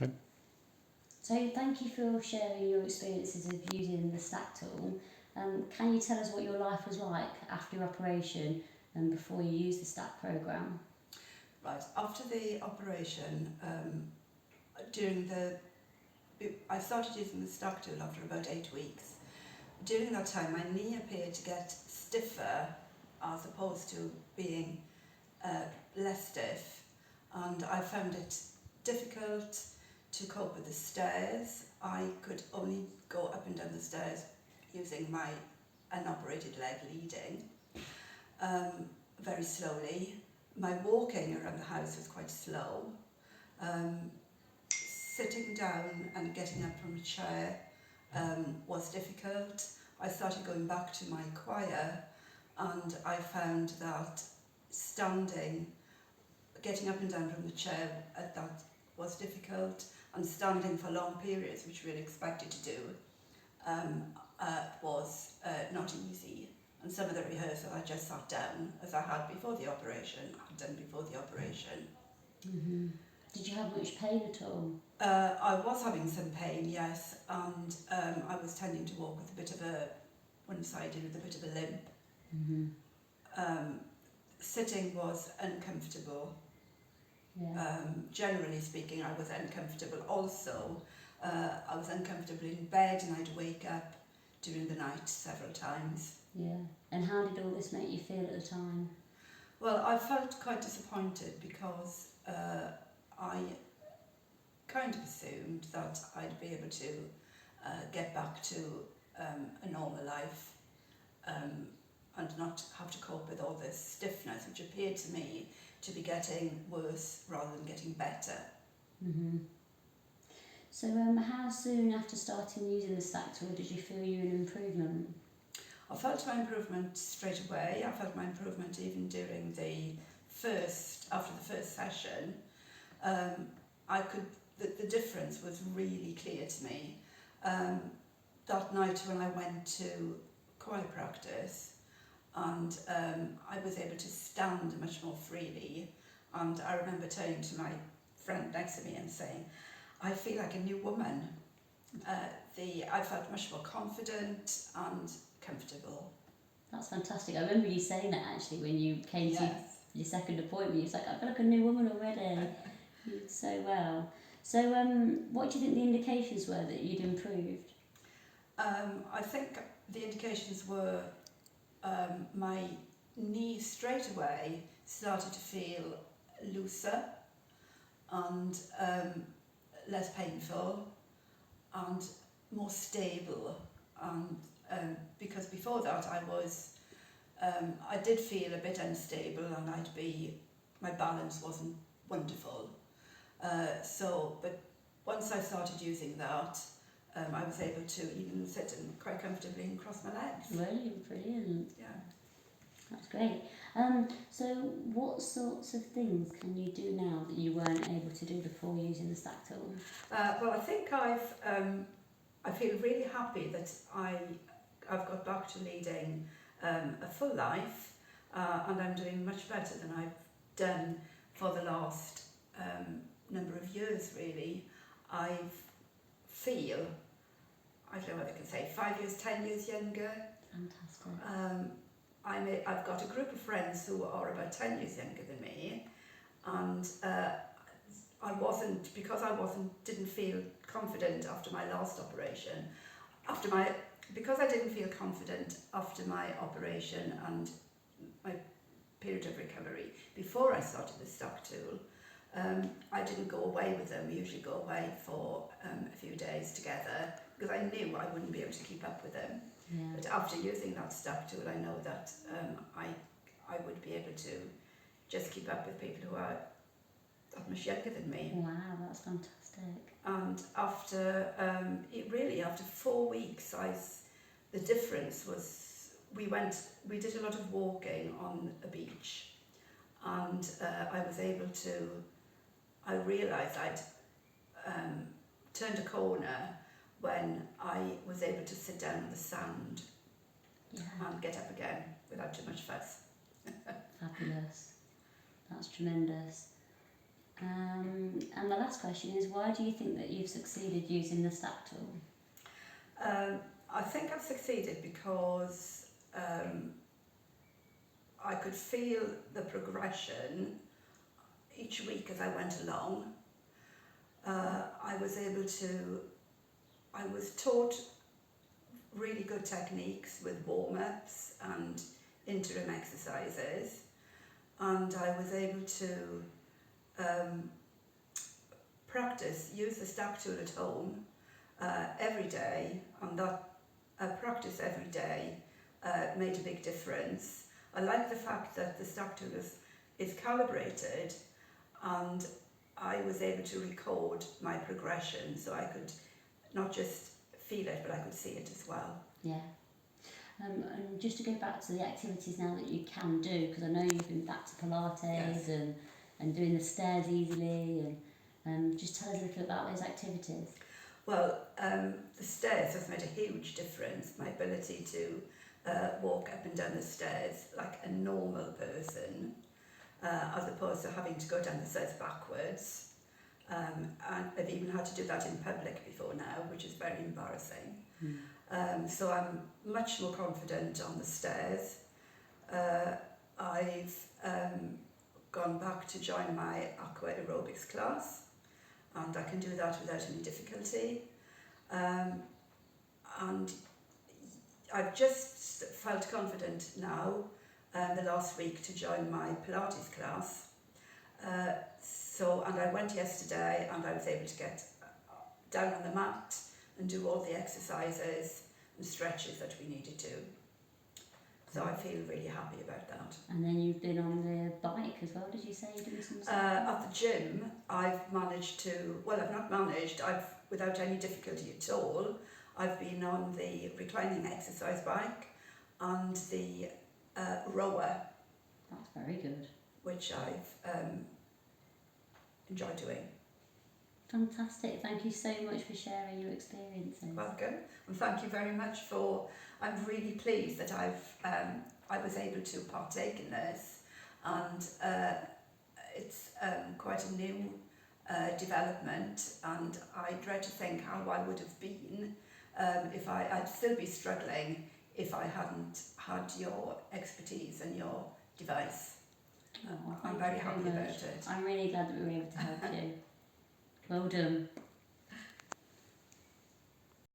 Okay. So thank you for sharing your experiences of using the STAK tool. Can you tell us what your life was like after your operation and before you used the STAK programme? Right, after the operation, I started using the STAK tool after about 8 weeks. During that time, my knee appeared to get stiffer as opposed to being less stiff, and I found it difficult to cope with the stairs. I could only go up and down the stairs using my unoperated leg leading, very slowly. My walking around the house was quite slow. Sitting down and getting up from a chair was difficult. I started going back to my choir, and I found that getting up and down from the chair, that was difficult, and standing for long periods, which we were expected to do, was not easy. And some of the rehearsal I just sat down, as I had before the operation, Mm-hmm. Did you have much pain at all? I was having some pain, yes, and I was tending to walk with a bit of one-sided with a bit of a limp. Mm-hmm. Sitting was uncomfortable. Yeah. Generally speaking, I was uncomfortable. Also, I was uncomfortable in bed, and I'd wake up during the night several times. Yeah. And how did all this make you feel at the time? Well, I felt quite disappointed because I kind of assumed that I'd be able to get back to a normal life and not have to cope with all this stiffness, which appeared to me to be getting worse rather than getting better. Mm-hmm. So how soon after starting using the STAK tool did you feel you were in improvement? I felt my improvement straight away. I felt my improvement even during after the first session. The difference was really clear to me. That night when I went to choir practice, and I was able to stand much more freely, and I remember turning to my friend next to me and saying, I feel like a new woman. I felt much more confident and comfortable. That's fantastic. I remember you saying that actually when you came Yes. to your second appointment. You was like, I feel like a new woman already. You did so well. So what do you think the indications were that you'd improved? I think the indications were my knee straight away started to feel looser and less painful and more stable, and because before that I did feel a bit unstable, and my balance wasn't wonderful. But once I started using that, I was able to even sit and quite comfortably and cross my legs. Really brilliant. Yeah. That's great. So what sorts of things can you do now that you weren't able to do before using the STAK tool? Well, I think I feel really happy that I've got back to leading a full life, and I'm doing much better than I've done for the last number of years, really. I don't know what I can say, 5 years, 10 years younger. Fantastic. I've got a group of friends who are about 10 years younger than me, and didn't feel confident after my last operation. Because I didn't feel confident after my operation and my period of recovery, before I started the STAK tool, I didn't go away with them. We usually go away for a few days together, because I knew I wouldn't be able to keep up with them. Yeah. But after using that STAK tool, I know that I would be able to just keep up with people who are that much younger than me. Wow, that's fantastic. And after 4 weeks, the difference was we did a lot of walking on a beach, and I realised I'd turned a corner when I was able to sit down on the sand. Yeah. And get up again without too much fuss. Fabulous. That's tremendous. And the last question is, why do you think that you've succeeded using the STAK tool? I think I've succeeded because I could feel the progression each week as I went along. I was taught really good techniques with warm-ups and interim exercises, and I was able to use the STAK tool at home every day, and that practice every day made a big difference. I like the fact that the STAK tool is calibrated, and I was able to record my progression, so I could not just feel it, but I could see it as well. Yeah. And just to go back to the activities now that you can do, because I know you've been back to Pilates, Yes. and doing the stairs easily, and just tell us a little about those activities. Well, the stairs has made a huge difference. My ability to walk up and down the stairs like a normal person, as opposed to having to go down the stairs backwards. And I've even had to do that in public before now, which is very embarrassing. So I'm much more confident on the stairs. I've gone back to join my aqua aerobics class, and I can do that without any difficulty. And I've just felt confident now the last week to join my Pilates class. And I went yesterday, and I was able to get down on the mat and do all the exercises and stretches that we needed to. So I feel really happy about that. And then you've been on the bike as well, did you say? Doing some stuff? At the gym, I've managed to, well, I've not managed, without any difficulty at all, I've been on the reclining exercise bike and the rower. That's very good. Which I've enjoyed doing. Fantastic. Thank you so much for sharing your experiences. Welcome, and thank you very much I'm really pleased that I was able to partake in this, and it's quite a new development, and I dread to think how I would have been if I'd still be struggling if I hadn't had your expertise and your device. I'm very happy about it. I'm really glad that we were able to help you. Well done.